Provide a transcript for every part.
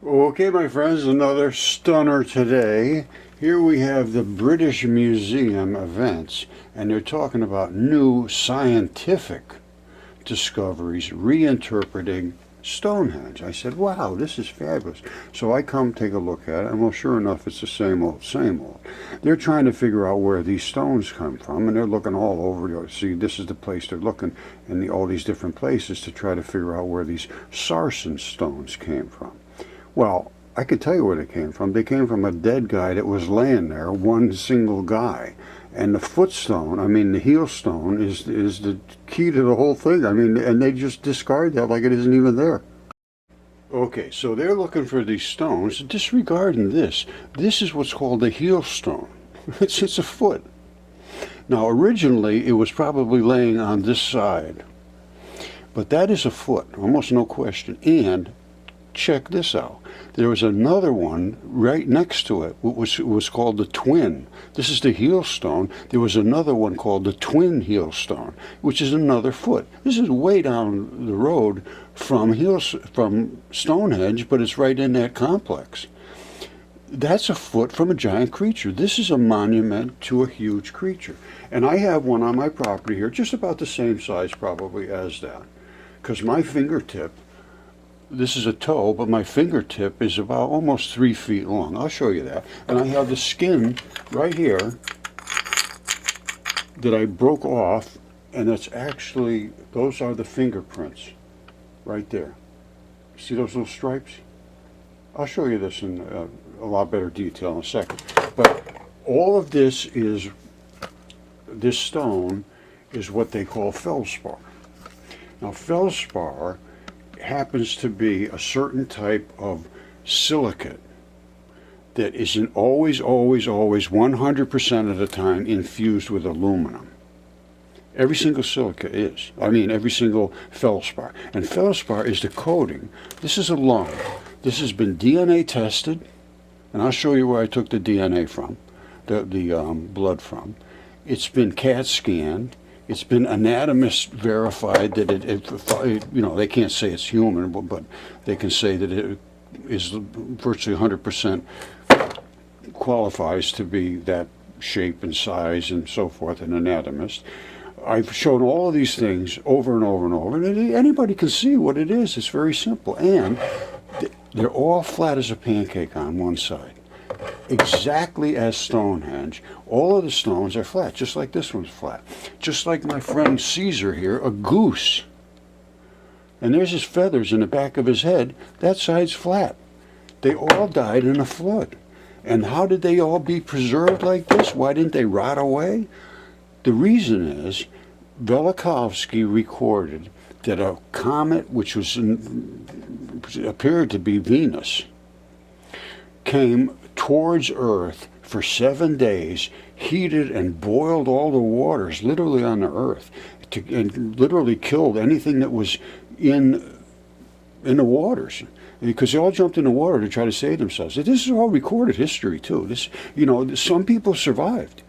Okay, my friends, another stunner today. Here we have the British Museum events, and they're talking about new scientific discoveries reinterpreting Stonehenge. I said, wow, this is fabulous. So I come take a look at it, and well, sure enough, it's the same old, same old. They're trying to figure out where these stones come from, and they're looking all over. See, this is the place they're looking in all these different places to try to figure out where these sarsen stones came from. Well, I could tell you where they came from. They came from a dead guy that was laying there, one single guy. And the footstone, the Heelstone, is the key to the whole thing. And they just discard that like it isn't even there. Okay, so they're looking for these stones, disregarding this. This is what's called the Heelstone. It's a foot. Now, originally, it was probably laying on this side. But that is a foot, almost no question. And check this out. There was another one right next to it, which was called the twin. This is the Heelstone. There was another one called the twin Heelstone, which is another foot. This is way down the road from Stonehenge, but it's right in that complex. That's a foot from a giant creature. This is a monument to a huge creature. And I have one on my property here, just about the same size probably as that. Because my fingertip, this is a toe, but my fingertip is about almost 3 feet long. I'll show you that. And I have the skin right here that I broke off, and that's actually, those are the fingerprints right there. See those little stripes? I'll show you this in a lot better detail in a second. But all of this stone is what they call feldspar. Now, feldspar happens to be a certain type of silicate that isn't always 100% of the time infused with aluminum. Every single silica is. Every single feldspar. And feldspar is the coating. This is a lung. This has been DNA tested, and I'll show you where I took the DNA from, the blood from. It's been CAT scanned. It's been anatomist verified that they can't say it's human, but they can say that it is virtually 100% qualifies to be that shape and size and so forth, an anatomist. I've shown all of these things over and over and over, and anybody can see what it is. It's very simple, and they're all flat as a pancake on one side. Exactly as Stonehenge. All of the stones are flat, just like this one's flat. Just like my friend Caesar here, a goose. And there's his feathers in the back of his head. That side's flat. They all died in a flood. And how did they all be preserved like this? Why didn't they rot away? The reason is Velikovsky recorded that a comet, which appeared to be Venus, came towards Earth for 7 days, heated and boiled all the waters literally on the Earth, and literally killed anything that was in the waters, because they all jumped in the water to try to save themselves. This is all recorded history too. Some people survived,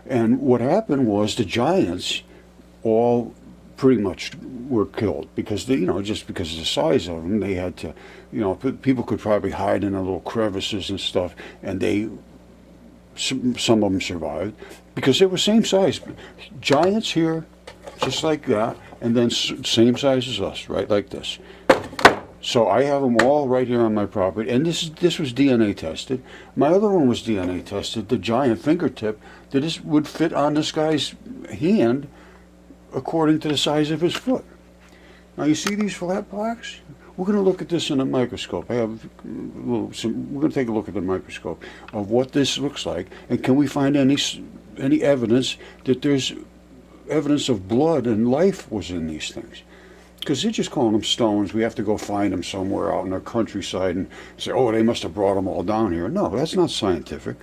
and what happened was the giants all pretty much were killed because just because of the size of them, they had to, people could probably hide in the little crevices and stuff, and some of them survived because they were same size. Giants here, just like that, and then same size as us, right, like this. So I have them all right here on my property, and this was DNA tested. My other one was DNA tested, the giant fingertip that would fit on this guy's hand according to the size of his foot. Now you see these flat blocks? We're going to look at this in a microscope. We're going to take a look at the microscope of what this looks like, and can we find any evidence that there's evidence of blood and life was in these things? Because they're just calling them stones. We have to go find them somewhere out in the countryside and say, oh, they must have brought them all down here. No, that's not scientific.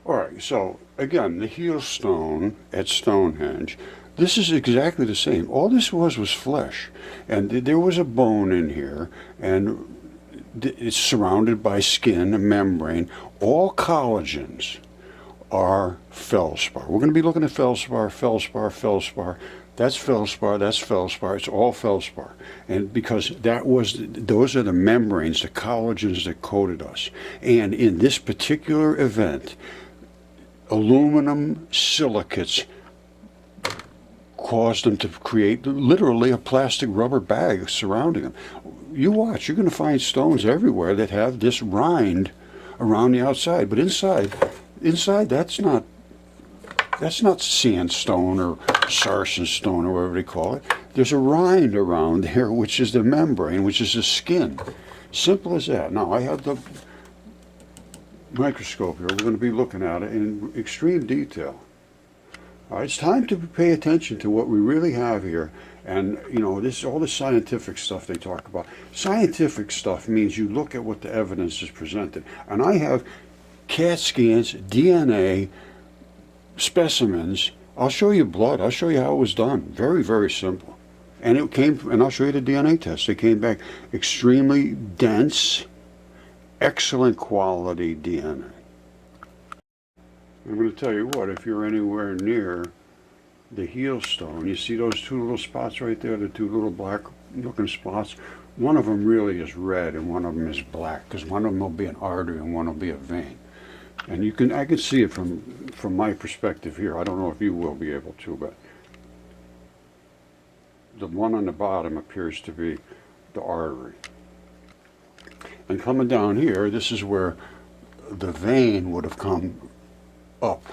All right, so again, the Heelstone at Stonehenge, this is exactly the same. All this was flesh, and there was a bone in here, and it's surrounded by skin, a membrane. All collagens are feldspar. We're going to be looking at feldspar. That's feldspar, that's feldspar, it's all feldspar. And because those are the membranes, the collagens that coated us. And in this particular event, aluminum silicates caused them to create literally a plastic rubber bag surrounding them. You watch, you're going to find stones everywhere that have this rind around the outside, but inside that's not sandstone or sarsen stone or whatever they call it. There's a rind around there, which is the membrane, which is the skin. Simple as that. Now, I have the microscope here. We're going to be looking at it in extreme detail. All right, it's time to pay attention to what we really have here. And, you know, all this scientific stuff they talk about. Scientific stuff means you look at what the evidence is presented. And I have CAT scans, DNA, specimens. I'll show you blood. I'll show you how it was done. Very, very simple. And I'll show you the DNA test. They came back extremely dense, excellent quality DNA. I'm going to tell you what, if you're anywhere near the Heelstone, you see those two little spots right there, the two little black looking spots? One of them really is red and one of them is black, because one of them will be an artery and one will be a vein. And I can see it from my perspective here. I don't know if you will be able to, but the one on the bottom appears to be the artery. And coming down here, this is where the vein would have come up.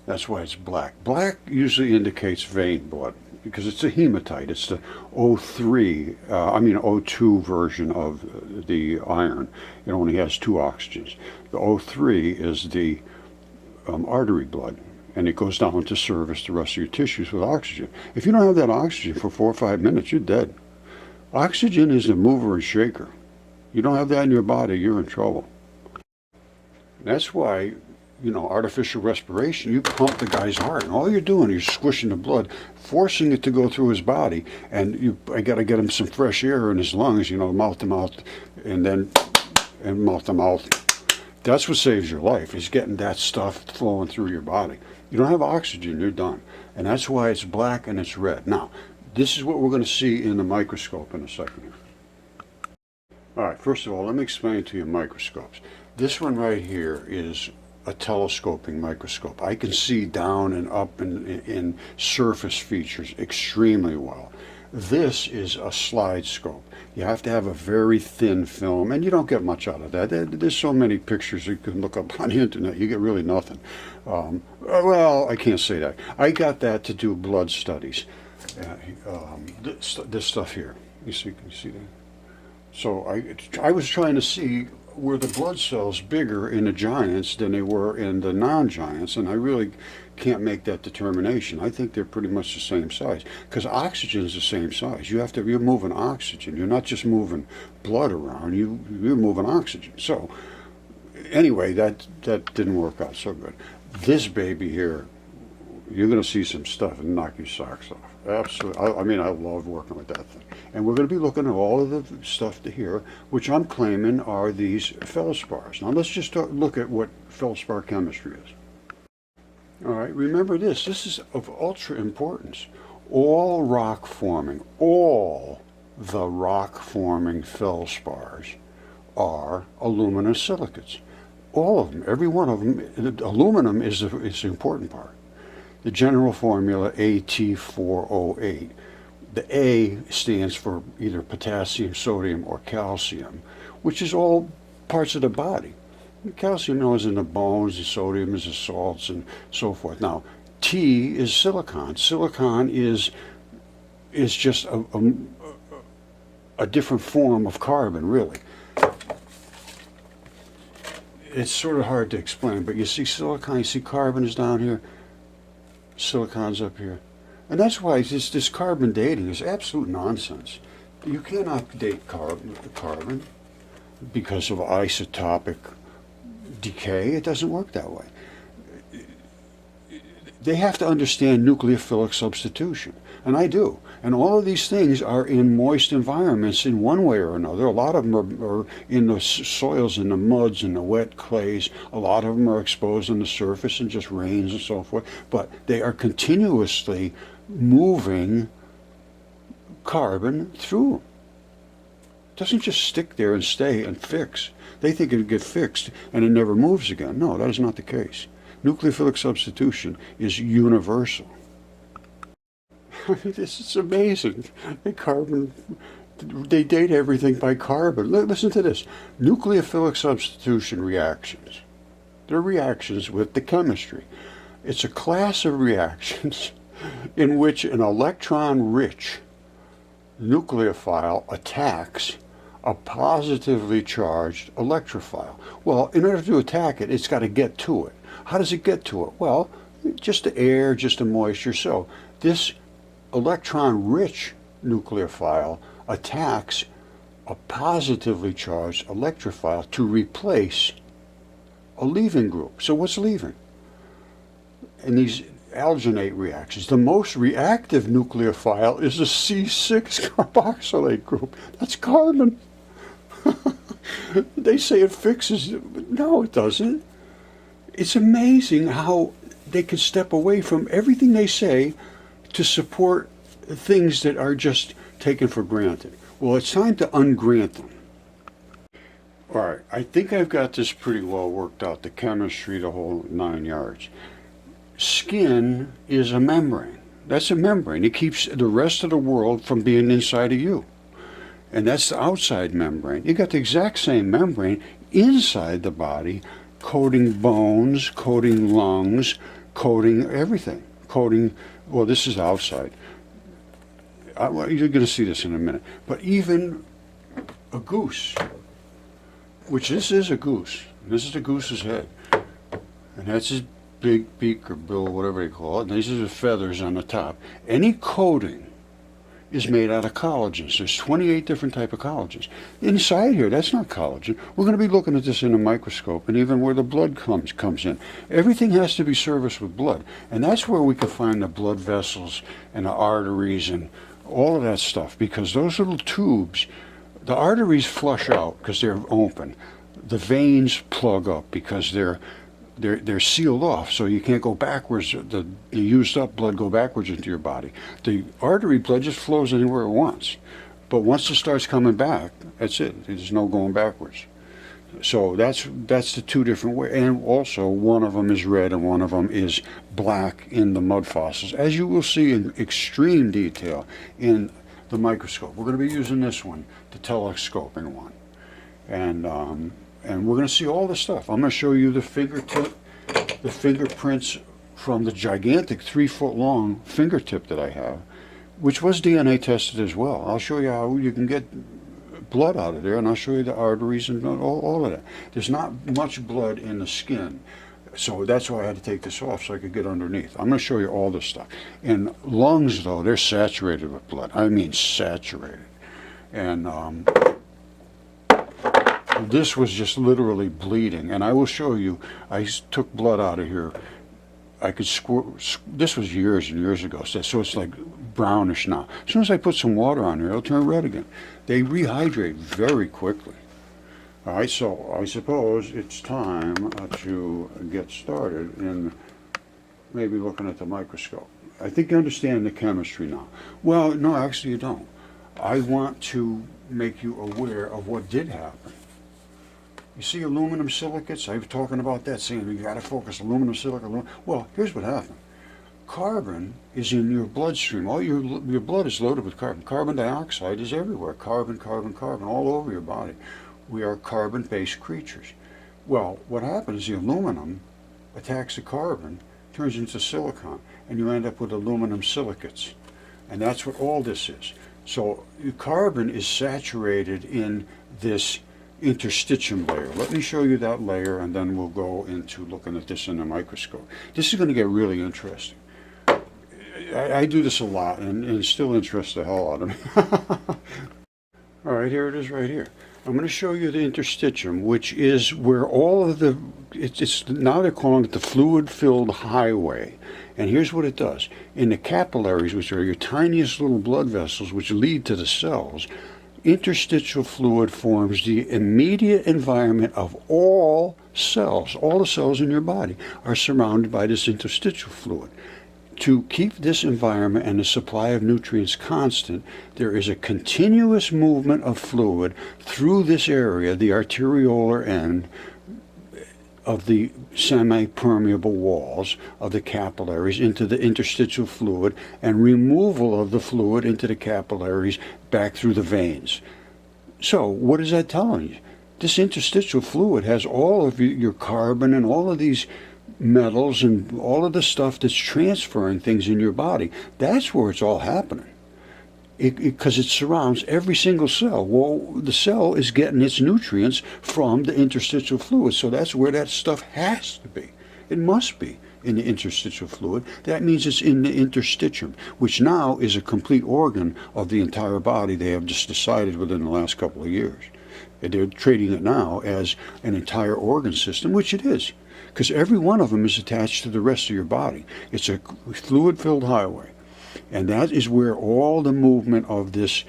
That's why it's black. Black usually indicates vein blood because it's a hematite. It's the O2 version of the iron. It only has 2 oxygens. The O3 is the artery blood, and it goes down to service the rest of your tissues with oxygen. If you don't have that oxygen for 4 or 5 minutes, you're dead. Oxygen is a mover and shaker. You don't have that in your body, you're in trouble. That's why, you know, artificial respiration, you pump the guy's heart, and all you're doing is squishing the blood, forcing it to go through his body, and I got to get him some fresh air in his lungs, you know, mouth to mouth, and mouth to mouth. That's what saves your life, is getting that stuff flowing through your body. You don't have oxygen, you're done. And that's why it's black and it's red. Now, this is what we're going to see in the microscope in a second. All right, first of all, let me explain to you microscopes. This one right here is a telescoping microscope. I can see down and up in surface features extremely well. This is a slide scope. You have to have a very thin film, and you don't get much out of that. There's so many pictures you can look up on the internet. You get really nothing. Well, I can't say that. I got that to do blood studies. This stuff here. Can you see that? So I was trying to see, were the blood cells bigger in the giants than they were in the non-giants, and I really can't make that determination. I think they're pretty much the same size, because oxygen is the same size. You're moving oxygen. You're not just moving blood around. You're moving oxygen. So anyway, that didn't work out so good. This baby here, you're going to see some stuff and knock your socks off. Absolutely. I love working with that thing. And we're going to be looking at all of the stuff to here, which I'm claiming are these feldspars. Now let's just look at what feldspar chemistry is. All right, remember this. This is of ultra importance. All the rock forming feldspars are aluminum silicates. All of them, every one of them. Aluminum is the important part. The general formula AT408. The A stands for either potassium, sodium, or calcium, which is all parts of the body. The calcium is in the bones, the sodium is the salts, and so forth. Now, T is silicon. Silicon is just a different form of carbon, really. It's sort of hard to explain, but you see silicon, you see carbon is down here, silicon's up here. And that's why this carbon dating is absolute nonsense. You cannot date carbon because of isotopic decay. It doesn't work that way. They have to understand nucleophilic substitution, and I do. And all of these things are in moist environments in one way or another. A lot of them are in the soils, in the muds, in the wet clays. A lot of them are exposed on the surface and just rains and so forth. But they are continuously moving carbon through them. It doesn't just stick there and stay and fix. They think it'll get fixed and it never moves again. No, that is not the case. Nucleophilic substitution is universal. This is amazing. They date everything by carbon. Listen to this. Nucleophilic substitution reactions. They're reactions with the chemistry. It's a class of reactions in which an electron-rich nucleophile attacks a positively charged electrophile. Well, in order to attack it, it's got to get to it. How does it get to it? Well, just the air, just the moisture. So this electron-rich nucleophile attacks a positively charged electrophile to replace a leaving group. So what's leaving? In these alginate reactions, the most reactive nucleophile is a C6 carboxylate group. That's carbon. They say it fixes it. No, it doesn't. It's amazing how they can step away from everything they say to support things that are just taken for granted. Well, it's time to ungrant them. All right, I think I've got this pretty well worked out, the chemistry, the whole 9 yards. Skin is a membrane. That's a membrane. It keeps the rest of the world from being inside of you. And that's the outside membrane. You got the exact same membrane inside the body, coating bones, coating lungs, coating everything. Coating, well, this is outside. You're going to see this in a minute. But even a goose, which this is a goose. This is the goose's head. And that's his big beak or bill, whatever they call it. And these are the feathers on the top. Any coating is made out of collagens. There's 28 different type of collagens. Inside here, that's not collagen. We're going to be looking at this in a microscope, and even where the blood comes in. Everything has to be serviced with blood. And that's where we can find the blood vessels and the arteries and all of that stuff, because those little tubes, the arteries flush out because they're open. The veins plug up because they're sealed off, so you can't go backwards. The used up blood go backwards into your body. The artery blood just flows anywhere it wants. But once it starts coming back, that's it. There's no going backwards. So that's the two different ways. And also, one of them is red and one of them is black in the mud fossils, as you will see in extreme detail in the microscope. We're going to be using this one, the telescoping one. And we're going to see all this stuff. I'm going to show you the fingertip, the fingerprints from the gigantic 3-foot long fingertip that I have, which was DNA tested as well. I'll show you how you can get blood out of there, and I'll show you the arteries and all of that. There's not much blood in the skin, so that's why I had to take this off so I could get underneath. I'm going to show you all this stuff. And lungs, though, they're saturated with blood. I mean saturated. And this was just literally bleeding, and I will show you. I took blood out of here. I could squirt. This was years and years ago, so it's like brownish now. As soon as I put some water on here, it'll turn red again. They rehydrate very quickly. All right, so I suppose it's time to get started in maybe looking at the microscope. I think you understand the chemistry now. Well, no, actually you don't. I want to make you aware of what did happen. You see aluminum silicates? I was talking about that, saying you got to focus aluminum silicate. Well, here's what happened. Carbon is in your bloodstream. All your blood is loaded with carbon. Carbon dioxide is everywhere. Carbon, carbon, carbon, all over your body. We are carbon-based creatures. Well, what happens is the aluminum attacks the carbon, turns into silicon, and you end up with aluminum silicates. And that's what all this is. So carbon is saturated in this interstitium layer. Let me show you that layer, and then we'll go into looking at this in a microscope. This is going to get really interesting. I do this a lot, and it still interests the hell out of me. All right, here it is right here. I'm going to show you the interstitium, which is where all of the, it's now they're calling it the fluid-filled highway. And here's what it does. In the capillaries, which are your tiniest little blood vessels, which lead to the cells, interstitial fluid forms the immediate environment of all cells. All the cells in your body are surrounded by this interstitial fluid. To keep this environment and the supply of nutrients constant, there is a continuous movement of fluid through this area, the arteriolar end of the semi-permeable walls of the capillaries, into the interstitial fluid, and removal of the fluid into the capillaries back through the veins. So what is that telling you? This interstitial fluid has all of your carbon and all of these metals and all of the stuff that's transferring things in your body. That's where it's all happening, because it surrounds every single cell. Well, the cell is getting its nutrients from the interstitial fluid, so that's where that stuff has to be. It must be in the interstitial fluid. That means it's in the interstitium, which now is a complete organ of the entire body. They have just decided within the last couple of years. They're treating it now as an entire organ system, which it is, because every one of them is attached to the rest of your body. It's a fluid-filled highway. And that is where all the movement of this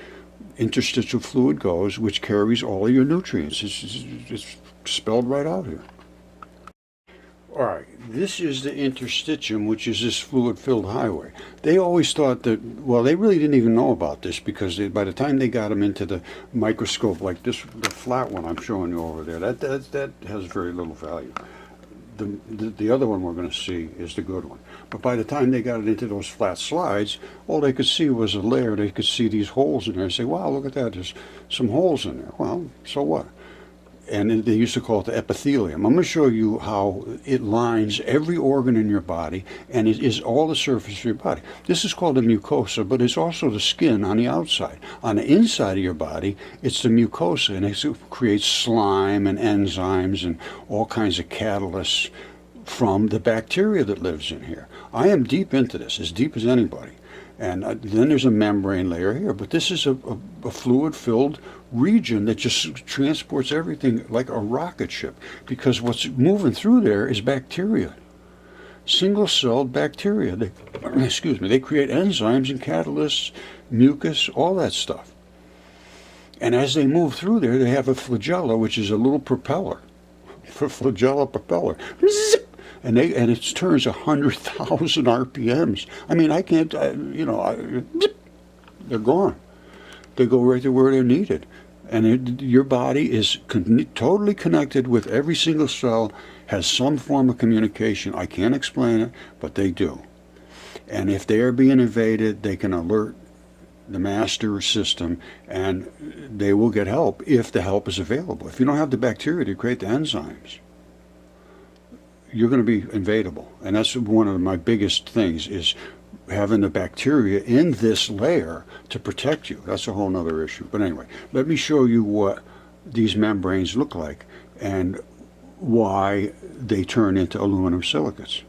interstitial fluid goes, which carries all of your nutrients. It's spelled right out here. All right, this is the interstitium, which is this fluid-filled highway. They always thought that, well, they really didn't even know about this, because by the time they got them into the microscope, like this, the flat one I'm showing you over there, that has very little value. The other one we're going to see is the good one. But by the time they got it into those flat slides, all they could see was a layer. They could see these holes in there and say, wow, look at that, there's some holes in there. Well, so what? And they used to call it the epithelium. I'm going to show you how it lines every organ in your body, and it is all the surface of your body. This is called the mucosa, but it's also the skin on the outside. On the inside of your body, it's the mucosa, and it creates slime and enzymes and all kinds of catalysts from the bacteria that lives in here. I am deep into this, as deep as anybody. And then there's a membrane layer here, but this is a fluid-filled region that just transports everything like a rocket ship, because what's moving through there is bacteria, single-celled bacteria. They create enzymes and catalysts, mucus, all that stuff. And as they move through there, they have a flagella, which is a little propeller, flagella propeller. And it turns 100,000 RPMs. I mean, I can't, they're gone. They go right to where they're needed. And your body is totally connected with every single cell, has some form of communication. I can't explain it, but they do. And if they are being invaded, they can alert the master system, and they will get help if the help is available. If you don't have the bacteria to create the enzymes, you're going to be invadable. And that's one of my biggest things, is having the bacteria in this layer to protect you. That's a whole other issue. But anyway, let me show you what these membranes look like and why they turn into aluminum silicates.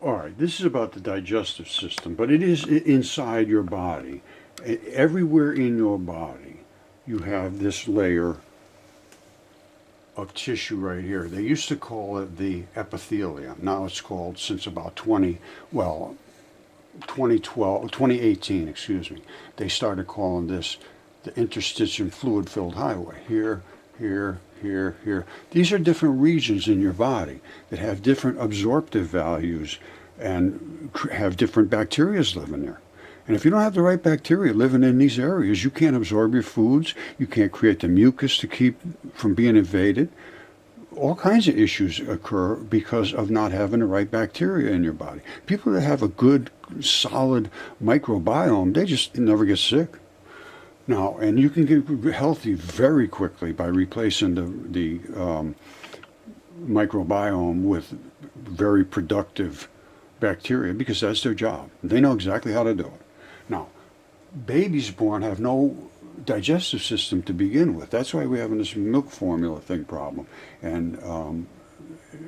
All right, this is about the digestive system, but it is inside your body. Everywhere in your body, you have this layer of tissue right here. They used to call it the epithelium. Now it's called, since about 2018, excuse me, they started calling this the interstitium fluid-filled highway. Here, here, here, here. These are different regions in your body that have different absorptive values and have different bacteria living there. And if you don't have the right bacteria living in these areas, you can't absorb your foods, you can't create the mucus to keep from being invaded. All kinds of issues occur because of not having the right bacteria in your body. People that have a good, solid microbiome, they just never get sick. Now, and you can get healthy very quickly by replacing the microbiome with very productive bacteria, because that's their job. They know exactly how to do it. Now, babies born have no digestive system to begin with. That's why we're having this milk formula thing problem. And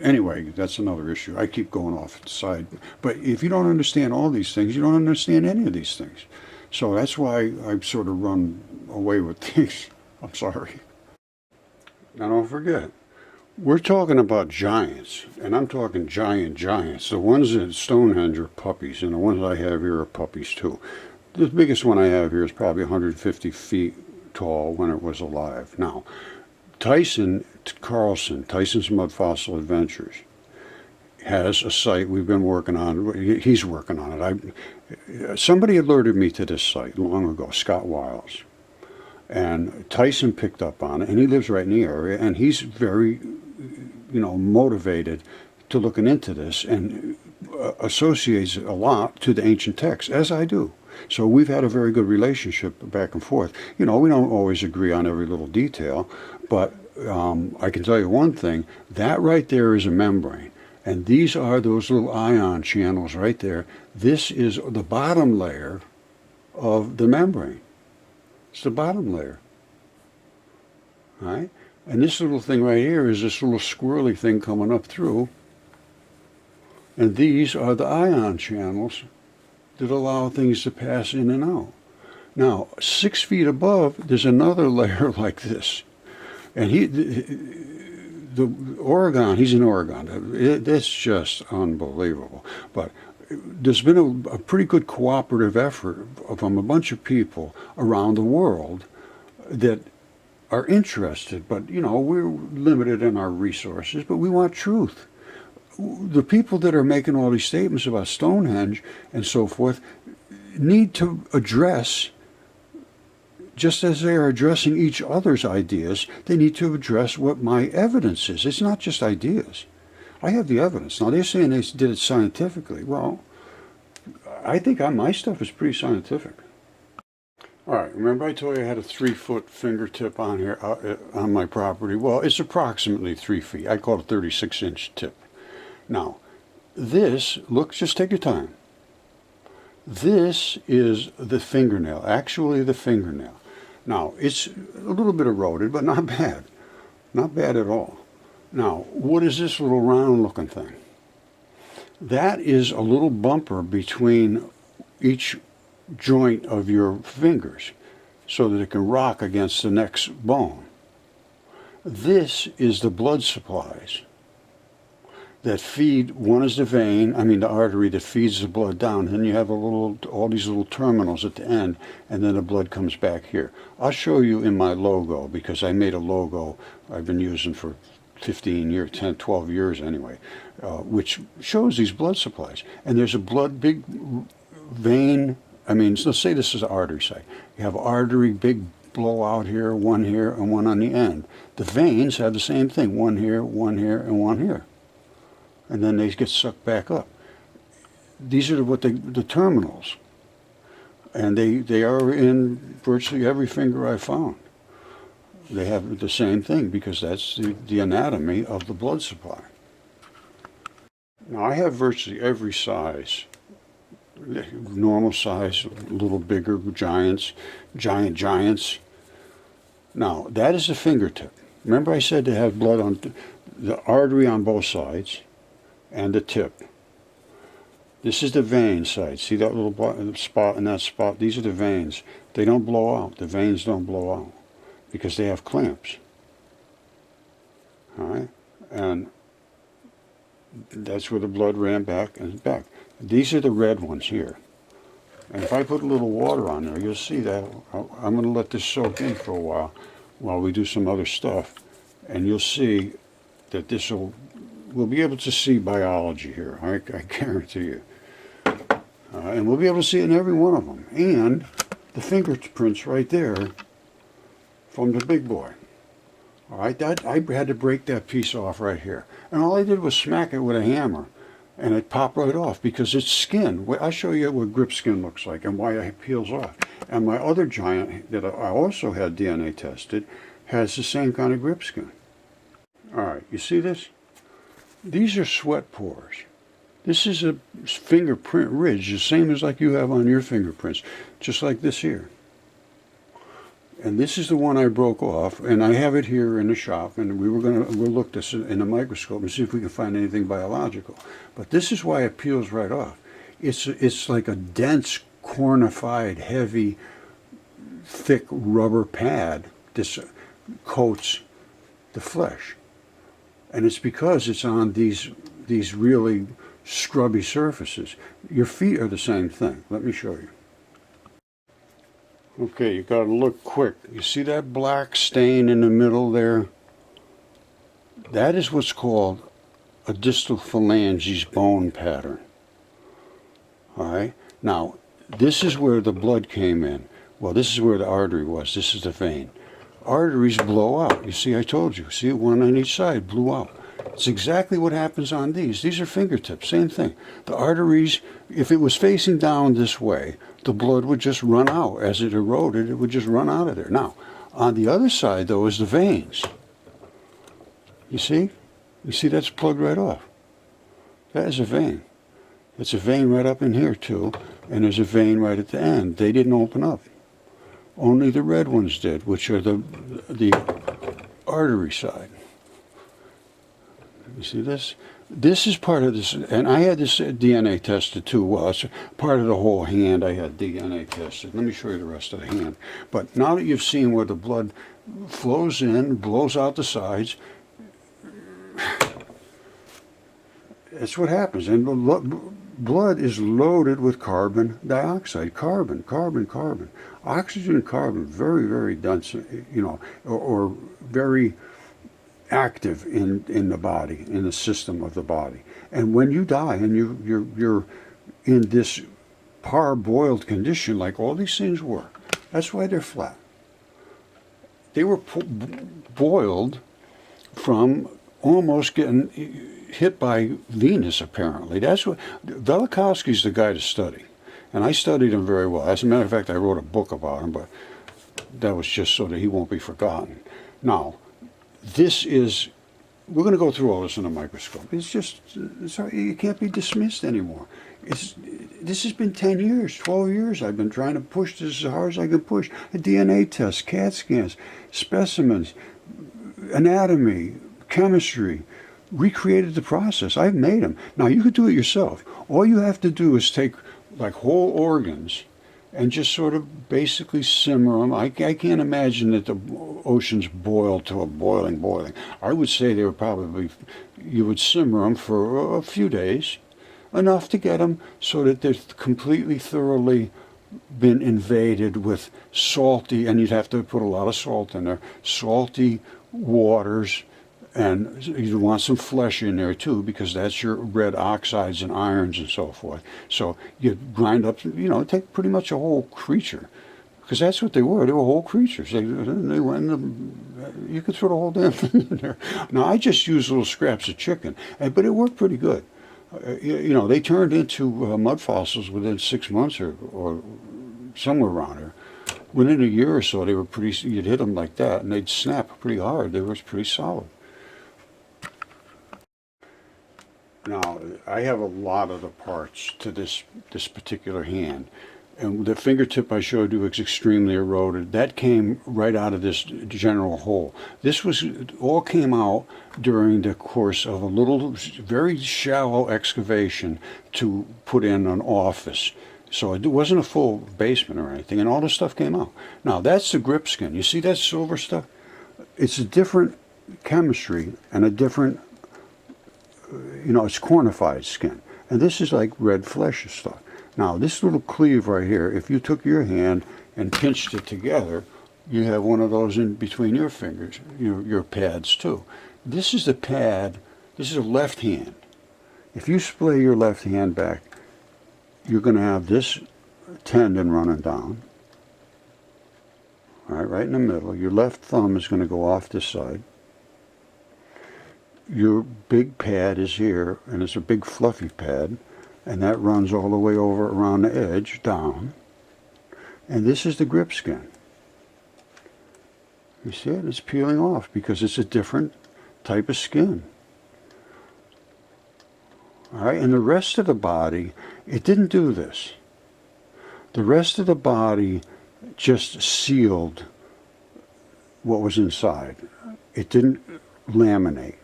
anyway, that's another issue. I keep going off the side. But if you don't understand all these things, you don't understand any of these things. So that's why I sort of run away with things. I'm sorry. Now don't forget, we're talking about giants, and I'm talking giants. The ones at Stonehenge are puppies, and the ones I have here are puppies too. The biggest one I have here is probably 150 feet tall when it was alive. Now, Tyson Carlson, Tyson's Mud Fossil Adventures, has a site we've been working on. He's working on it. Somebody alerted me to this site long ago, Scott Wiles. And Tyson picked up on it, and he lives right in the area, and he's very, motivated to looking into this, and associates it a lot to the ancient texts, as I do. So we've had a very good relationship back and forth. We don't always agree on every little detail, but I can tell you one thing, that right there is a membrane. And these are those little ion channels right there. This is the bottom layer of the membrane. It's the bottom layer. All right? And this little thing right here is this little squirrely thing coming up through. And these are the ion channels that allow things to pass in and out. Now, 6 feet above, there's another layer like this. And Oregon, he's in Oregon. It's just unbelievable. But there's been a pretty good cooperative effort from a bunch of people around the world that are interested. But, we're limited in our resources, but we want truth. The people that are making all these statements about Stonehenge and so forth need to address, just as they are addressing each other's ideas, they need to address what my evidence is. It's not just ideas. I have the evidence. Now, they're saying they did it scientifically. Well, I think my stuff is pretty scientific. All right, remember I told you I had a 3-foot fingertip on here, on my property? Well, it's approximately 3 feet. I call it a 36-inch tip. Now, this, look, just take your time. This is the fingernail, actually the fingernail. Now, it's a little bit eroded, but not bad. Not bad at all. Now, what is this little round-looking thing? That is a little bumper between each joint of your fingers so that it can rock against the next bone. This is the blood supplies that feed, one is the vein, the artery that feeds the blood down, and then you have all these little terminals at the end, and then the blood comes back here. I'll show you in my logo, because I made a logo I've been using for 15 years, 10, 12 years anyway, which shows these blood supplies. And there's a big vein, let's say this is an artery site. You have artery, big blowout here, and one on the end. The veins have the same thing, one here, and one here. And then they get sucked back up. These are the terminals. And they are in virtually every finger I found. They have the same thing because that's the anatomy of the blood supply. Now I have virtually every size. Normal size, a little bigger, giants. Now that is a fingertip. Remember I said they have blood on the artery on both sides and the tip. This is the vein site. See that little spot and that spot? These are the veins. They don't blow out. The veins don't blow out because they have clamps. All right? And that's where the blood ran back and back. These are the red ones here. And if I put a little water on there, you'll see that. I'm going to let this soak in for a while we do some other stuff. And you'll see that we'll be able to see biology here. I guarantee you. And we'll be able to see it in every one of them. And the fingerprints right there from the big boy. All right, I had to break that piece off right here. And all I did was smack it with a hammer. And it popped right off because it's skin. I'll show you what grip skin looks like and why it peels off. And my other giant that I also had DNA tested has the same kind of grip skin. All right, you see this? These are sweat pores. This is a fingerprint ridge, the same as like you have on your fingerprints, just like this here. And this is the one I broke off, and I have it here in the shop, and we'll look this in a microscope and see if we can find anything biological. But this is why it peels right off. It's like a dense, cornified, heavy, thick rubber pad. This coats the flesh. And it's because it's on these really scrubby surfaces. Your feet are the same thing. Let me show you. Okay, you got to look quick. You see that black stain in the middle there? That is what's called a distal phalanges bone pattern. All right. Now, this is where the blood came in. Well, this is where the artery was. This is the vein. Arteries blow out. You see, I told you. See, one on each side blew out. It's exactly what happens on these. These are fingertips, same thing. The arteries, if it was facing down this way, the blood would just run out. As it eroded, it would just run out of there. Now, on the other side, though, is the veins. You see? You see that's plugged right off. That is a vein. It's a vein right up in here, too, and there's a vein right at the end. They didn't open up. Only the red ones did, which are the artery side. You see this? This is part of this, and I had this DNA tested too. Well, it's part of the whole hand. I had DNA tested. Let me show you the rest of the hand. But now that you've seen where the blood flows in, blows out the sides, that's what happens. And blood is loaded with carbon dioxide, carbon. Oxygen and carbon, very, very dense, or very active in the body, in the system of the body. And when you die and you're in this parboiled condition, like all these things were, that's why they're flat. They were boiled from almost getting hit by Venus, apparently. That's what Velikovsky's the guy to study, and I studied him very well. As a matter of fact, I wrote a book about him, but that was just so that he won't be forgotten. Now, we're going to go through all this in a microscope. It can't be dismissed anymore. This has been 10 years, 12 years. I've been trying to push this as hard as I can push. DNA tests, CAT scans, specimens, anatomy, chemistry, recreated the process. I've made them. Now, you could do it yourself. All you have to do is take like whole organs and just sort of basically simmer them. I can't imagine that the oceans boil to a boiling. I would say they would you would simmer them for a few days, enough to get them so that they're completely, thoroughly been invaded with salty, and you'd have to put a lot of salt in there, salty waters. And you want some flesh in there too, because that's your red oxides and irons and so forth. So you grind up, take pretty much a whole creature, because that's what they were. They were whole creatures. They went you could throw the whole damn thing in there. Now, I just used little scraps of chicken, but it worked pretty good. They turned into mud fossils within 6 months or somewhere around there. Within a year or so, they were you'd hit them like that, and they'd snap pretty hard. They were pretty solid. Now, I have a lot of the parts to this particular hand. And the fingertip I showed you is extremely eroded. That came right out of this general hole. All came out during the course of a little, very shallow excavation to put in an office. So it wasn't a full basement or anything, and all this stuff came out. Now, that's the grip skin. You see that silver stuff? It's a different chemistry and a different, it's cornified skin. And this is like red flesh stuff. Now, this little cleave right here, if you took your hand and pinched it together, you have one of those in between your fingers, your pads too. This is the pad. This is a left hand. If you splay your left hand back, you're going to have this tendon running down, all right in the middle. Your left thumb is going to go off this side. Your big pad is here, and it's a big fluffy pad, and that runs all the way over around the edge, down. And this is the grip skin. You see it? It's peeling off because it's a different type of skin. All right, and the rest of the body, it didn't do this. The rest of the body just sealed what was inside. It didn't laminate.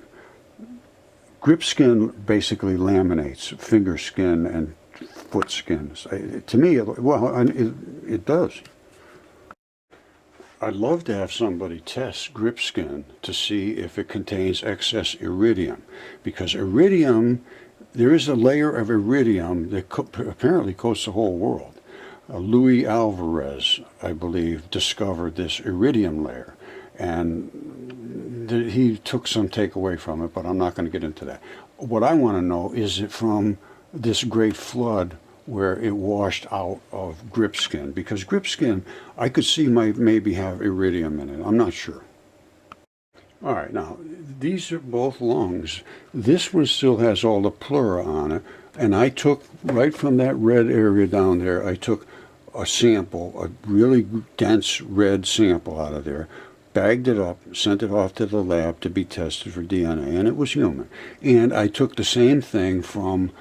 Grip skin basically laminates finger skin and foot skins. To me, it does. I'd love to have somebody test grip skin to see if it contains excess iridium, because iridium, there is a layer of iridium that apparently coats the whole world. Louis Alvarez, I believe, discovered this iridium layer, and he took some takeaway from it, but I'm not going to get into that. what I want to know, is it from this great flood where it washed out of grip skin? Because grip skin, I could see might maybe have iridium in it. I'm not sure. All right, now, these are both lungs. This one still has all the pleura on it, and I took, right from that red area down there, I took a sample, a really dense red sample out of there, bagged it up, sent it off to the lab to be tested for DNA, and it was human. And I took the same thing from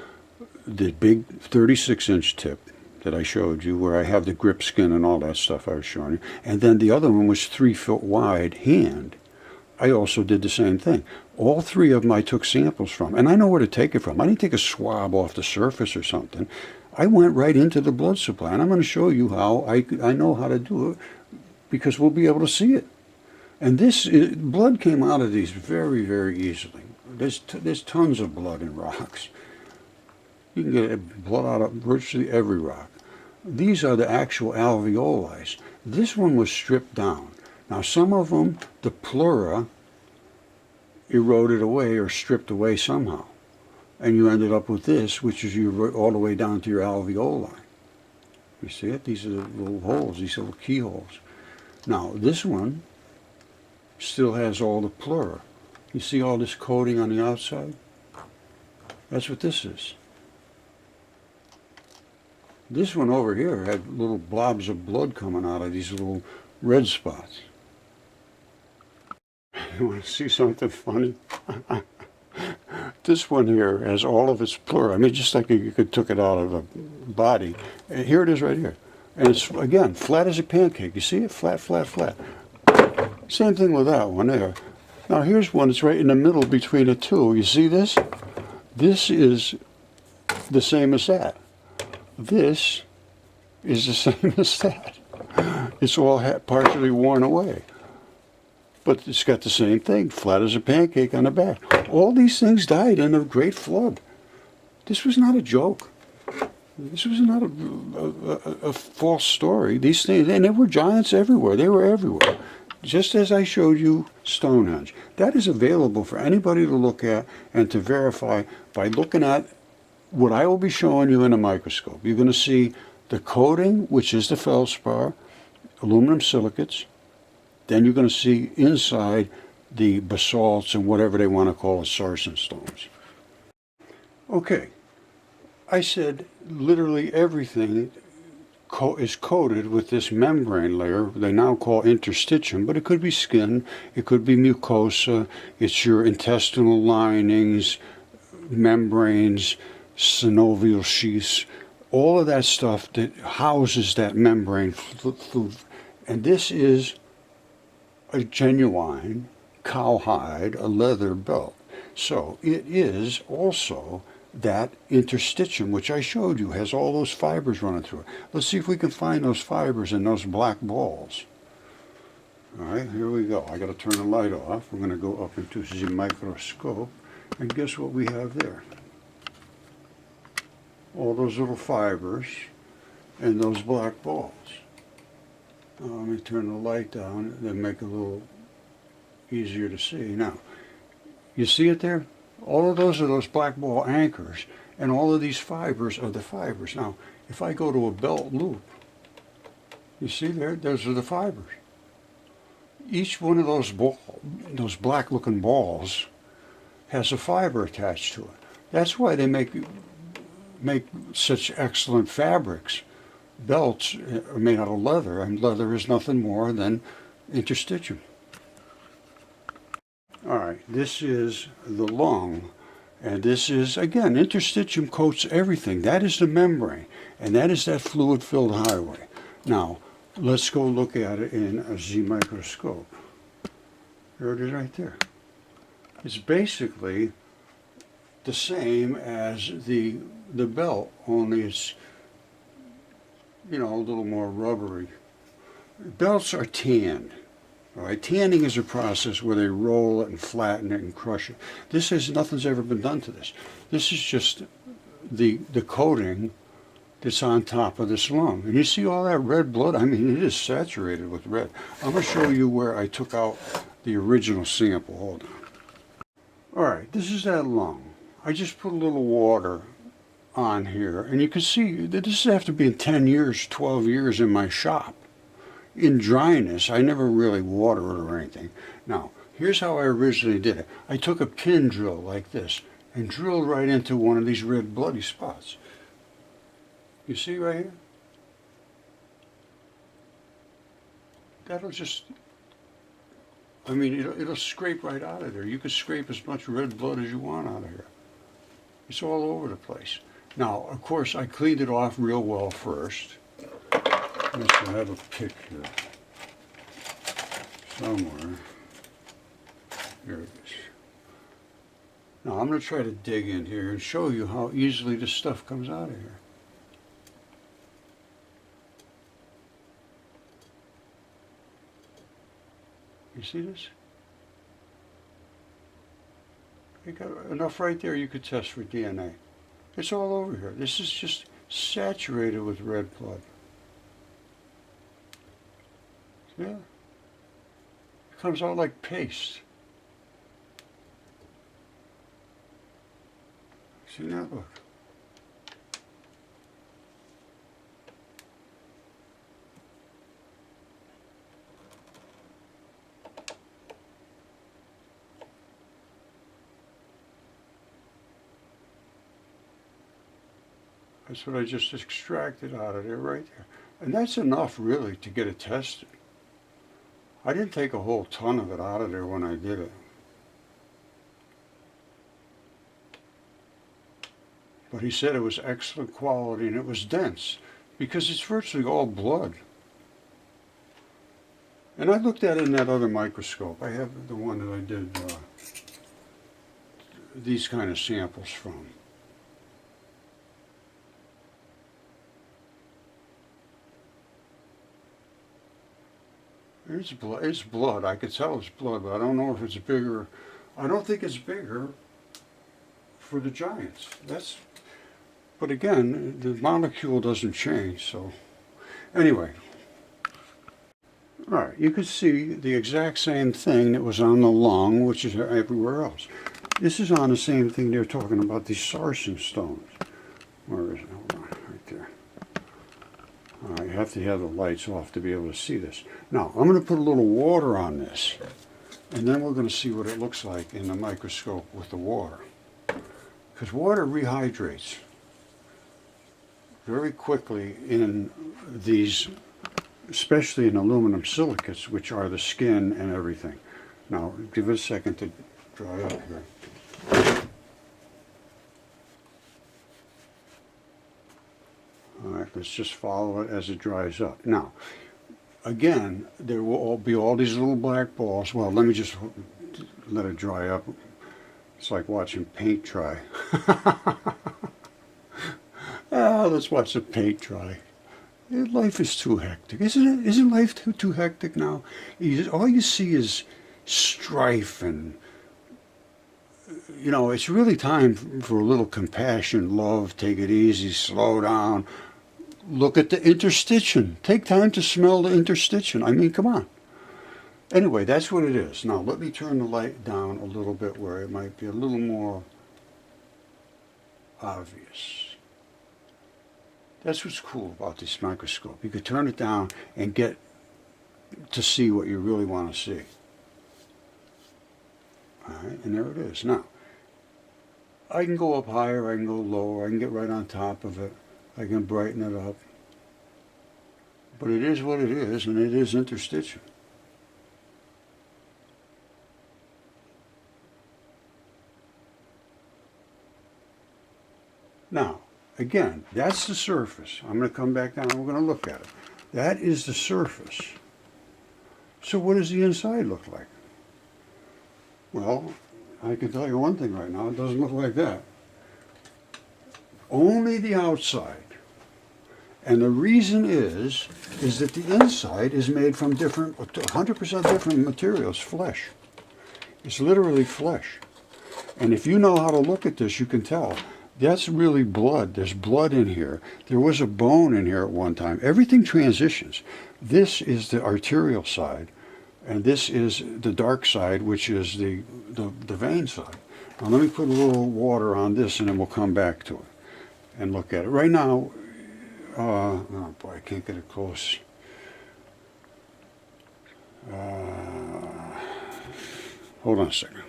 the big 36-inch tip that I showed you, where I have the grip skin and all that stuff I was showing you, and then the other one was 3 foot wide hand. I also did the same thing. All three of them I took samples from, and I know where to take it from. I didn't take a swab off the surface or something. I went right into the blood supply, and I'm going to show you how I know how to do it, because we'll be able to see it. And blood came out of these very, very easily. There's tons of blood in rocks. You can get blood out of virtually every rock. These are the actual alveoli. This one was stripped down. Now, some of them, the pleura eroded away or stripped away somehow. And you ended up with this, which is all the way down to your alveoli. You see it? These are the little holes, these little keyholes. Now, this one still has all the pleura. You see all this coating on the outside? That's what this is. This one over here had little blobs of blood coming out of these little red spots. You want to see something funny? This one here has all of its pleura. I mean, just like you could took it out of a body. And here it is right here. And it's, again, flat as a pancake. You see it? Flat, flat, flat. Same thing with that one there. Now here's one that's right in the middle between the two. You see this? This is the same as that. This is the same as that. It's all partially worn away. But it's got the same thing, flat as a pancake on the back. All these things died in a great flood. This was not a joke. This was not a false story. These things, and there were giants everywhere. They were everywhere. Just as I showed you Stonehenge. That is available for anybody to look at and to verify by looking at what I will be showing you in a microscope. You're going to see the coating, which is the feldspar, aluminum silicates. Then you're going to see inside the basalts and whatever they want to call it, sarsen stones. Okay, I said literally everything is coated with this membrane layer they now call interstitium, but it could be skin, it could be mucosa, it's your intestinal linings, membranes, synovial sheaths, all of that stuff that houses that membrane. And this is a genuine cowhide, a leather belt. So it is also that interstitium, which I showed you, has all those fibers running through it. Let's see if we can find those fibers in those black balls. All right, here we go. I got to turn the light off. We're going to go up into the microscope, and guess what we have there? All those little fibers and those black balls. Let me turn the light down and make it a little easier to see. Now, you see it there? All of those are those black ball anchors, and all of these fibers are the fibers. Now, if I go to a belt loop, you see there? Those are the fibers. Each one of those black-looking balls has a fiber attached to it. That's why they make such excellent fabrics. Belts are made out of leather, and leather is nothing more than interstitium. All right, this is the lung, and this is, again, interstitium coats everything. That is the membrane, and that is that fluid-filled highway. Now, let's go look at it in a Z microscope. There it is right there. It's basically the same as the belt, only it's, you know, a little more rubbery. Belts are tanned. All right, tanning is a process where they roll it and flatten it and crush it. Nothing's ever been done to this. This is just the coating that's on top of this lung. And you see all that red blood? I mean, it is saturated with red. I'm going to show you where I took out the original sample. Hold on. All right, this is that lung. I just put a little water on here, and you can see that this is after being 10 years, 12 years in my shop. In dryness, I never really water it or anything. Now, here's how I originally did it. I took a pin drill like this and drilled right into one of these red bloody spots. You see right here? That'll just, I mean, it'll scrape right out of there. You can scrape as much red blood as you want out of here. It's all over the place. Now, of course, I cleaned it off real well first. I have a pick here somewhere. Here it is. Now, I'm going to try to dig in here and show you how easily this stuff comes out of here. You see this? You got enough right there you could test for DNA. It's all over here. This is just saturated with red blood. Yeah. It comes out like paste. See that? Look. That's what I just extracted out of there right there. And that's enough really to get it tested. I didn't take a whole ton of it out of there when I did it. But he said it was excellent quality and it was dense because it's virtually all blood. And I looked at it in that other microscope. I have the one that I did these kind of samples from. It's blood. I could tell it's blood, but I don't know if it's bigger. I don't think it's bigger for the giants. But again, the molecule doesn't change, so anyway. All right, you can see the exact same thing that was on the lung, which is everywhere else. This is on the same thing they're talking about, these sarsen stones. Where is it? Hold on, right there. You have to have the lights off to be able to see this. Now, I'm going to put a little water on this, and then we're going to see what it looks like in the microscope with the water. Because water rehydrates very quickly in these, especially in aluminum silicates, which are the skin and everything. Now, give it a second to dry up here. All right, let's just follow it as it dries up. Now, again, there will be all these little black balls. Well, let me just let it dry up. It's like watching paint dry. Let's watch the paint dry. Life is too hectic, isn't it? Isn't life too hectic now? All you see is strife and, you know, it's really time for a little compassion, love, take it easy, slow down. Look at the interstitium. Take time to smell the interstitium. I mean, come on. Anyway, that's what it is. Now, let me turn the light down a little bit where it might be a little more obvious. That's what's cool about this microscope. You could turn it down and get to see what you really want to see. All right, and there it is. Now, I can go up higher, I can go lower, I can get right on top of it. I can brighten it up. But it is what it is, and it is interstitial. Now, again, that's the surface. I'm going to come back down and we're going to look at it. That is the surface. So what does the inside look like? Well, I can tell you one thing right now, it doesn't look like that. Only the outside. And the reason is that the inside is made from 100% different materials, flesh. It's literally flesh. And if you know how to look at this, you can tell. That's really blood. There's blood in here. There was a bone in here at one time. Everything transitions. This is the arterial side, and this is the dark side, which is the vein side. Now let me put a little water on this and then we'll come back to it and look at it. Right now, oh boy, I can't get it close. Hold on a second.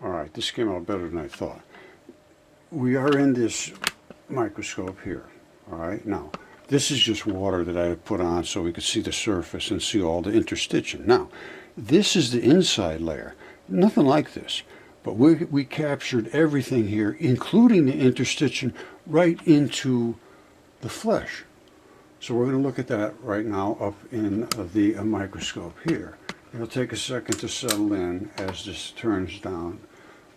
Alright, this came out better than I thought. We are in this microscope here. Alright, now, this is just water that I put on so we could see the surface and see all the interstitium. Now, this is the inside layer. Nothing like this. But we captured everything here, including the interstitium, right into the flesh. So we're going to look at that right now up in the microscope here. It'll take a second to settle in as this turns down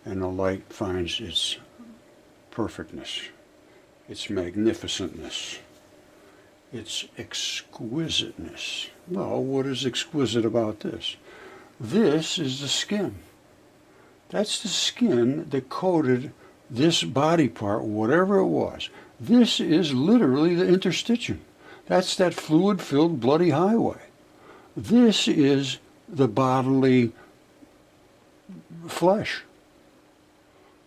and the light finds its perfectness, its magnificentness, its exquisiteness. Well, what is exquisite about this? This is the skin. That's the skin that coated this body part, whatever it was. This is literally the interstitium. That's that fluid-filled bloody highway. This is the bodily flesh.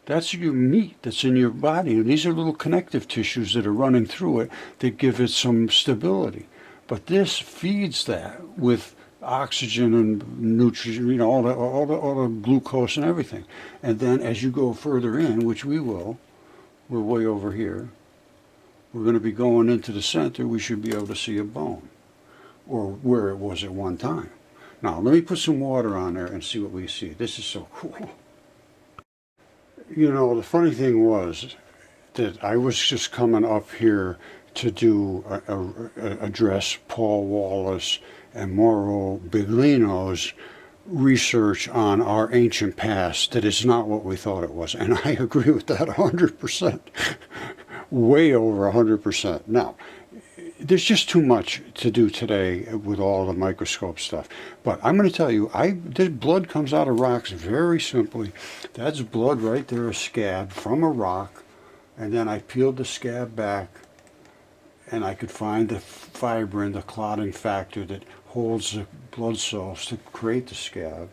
That's your meat that's in your body. These are little connective tissues that are running through it that give it some stability. But this feeds that with oxygen and nutrition, all the glucose and everything. And then as you go further in, which we will, we're way over here, we're going to be going into the center, we should be able to see a bone, or where it was at one time. Now, let me put some water on there and see what we see. This is so cool. You know, the funny thing was that I was just coming up here to do address Paul Wallace and Mauro Biglino's research on our ancient past that is not what we thought it was. And I agree with that 100%. Way over 100%. Now, there's just too much to do today with all the microscope stuff. But I'm going to tell you, the blood comes out of rocks very simply. That's blood right there, a scab from a rock. And then I peeled the scab back, and I could find the fibrin, the clotting factor that holds the blood cells to create the scab.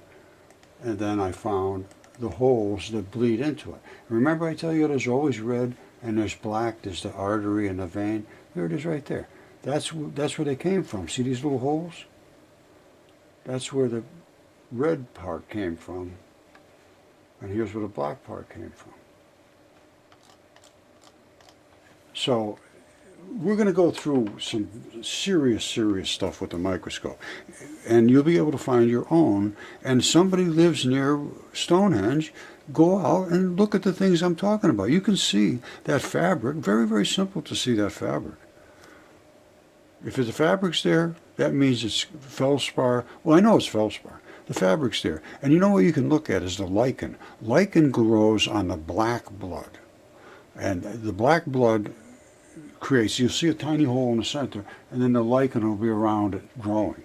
And then I found the holes that bleed into it. Remember I tell you there's always red and there's black, there's the artery and the vein. There it is right there. That's where they came from. See these little holes? That's where the red part came from. And here's where the black part came from. So we're going to go through some serious stuff with the microscope. And you'll be able to find your own. And somebody lives near Stonehenge, go out and look at the things I'm talking about. You can see that fabric. Very, very simple to see that fabric. If the fabric's there, that means it's feldspar. Well, I know it's feldspar. The fabric's there. And you know what you can look at is the lichen. Lichen grows on the black blood. And the black blood creates, you'll see a tiny hole in the center, and then the lichen will be around it growing.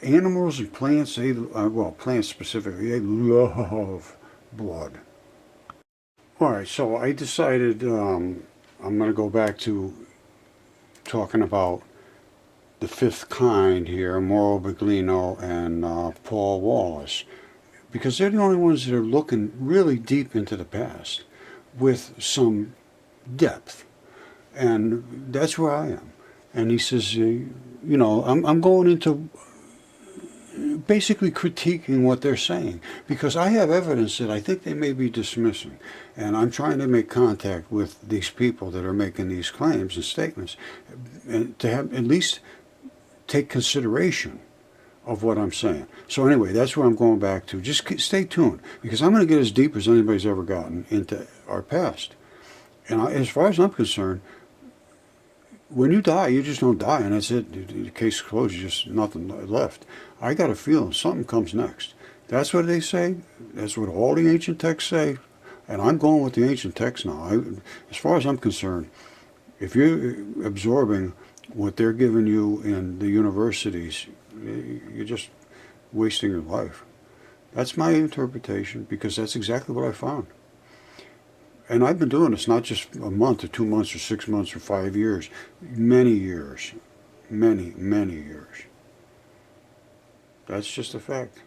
Animals and plants, well, plants specifically, they love blood. All right, so I decided I'm going to go back to talking about the fifth kind here, Mauro Biglino and Paul Wallace, because they're the only ones that are looking really deep into the past with some depth. And that's where I am. And he says, you know, I'm going into basically critiquing what they're saying, because I have evidence that I think they may be dismissing. And I'm trying to make contact with these people that are making these claims and statements, and to have at least take consideration of what I'm saying. So anyway, that's where I'm going back to. Just stay tuned, because I'm going to get as deep as anybody's ever gotten into our past. And as far as I'm concerned, when you die, you just don't die, and that's it. The case closed, just nothing left. I got a feeling something comes next. That's what they say. That's what all the ancient texts say. And I'm going with the ancient texts now. As far as I'm concerned, if you're absorbing what they're giving you in the universities, you're just wasting your life. That's my interpretation, because that's exactly what I found. And I've been doing this not just a month or 2 months or 6 months or 5 years, many years, many years. That's just a fact.